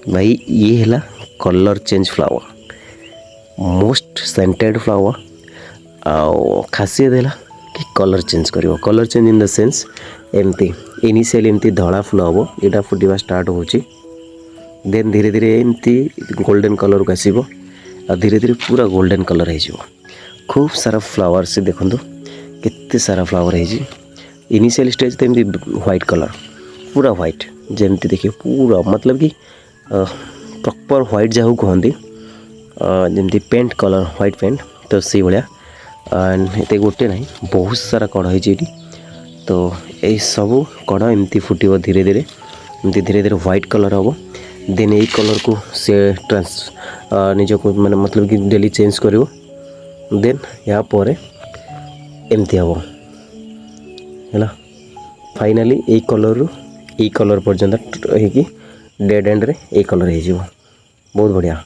भाई ये है colour change flower, most scented flower. खासियत है कि कलर चेंज कर, colour change in the sense एमती इनिशियल एमती धड़ा फुल हम यहाँ फुटा स्टार्ट हो, देन धीरे धीरे एमती गोल्डन कलर को आसो, धीरे धीरे पूरा गोल्डन कलर हो, खूब सारा फ्लावर से देखो केते सारा फ्लावर है। इनिशियल स्टेज तो एमती व्हाइट कलर, पूरा व्हाइट जमती देखिए, पूरा मतलब कि प्रॉपर व्हाइट जहाँ कहते जमती पेंट कलर व्हाइट पेंट, तो से भाया एत गोटे ना बहुत सारा कड़ है। तो ये सब कड़ एमती फुटो धीरे धीरे, एमती धीरे धीरे व्हाइट कलर हम, देन यही कलर को से निज को मैंने मतलब कि डेली चेंज कर, देन या पर एमती हम है। फाइनाली यही कलर रू यही कलर पर्यंत हो डेड एंड रे यही कलर हो, बहुत बढ़िया।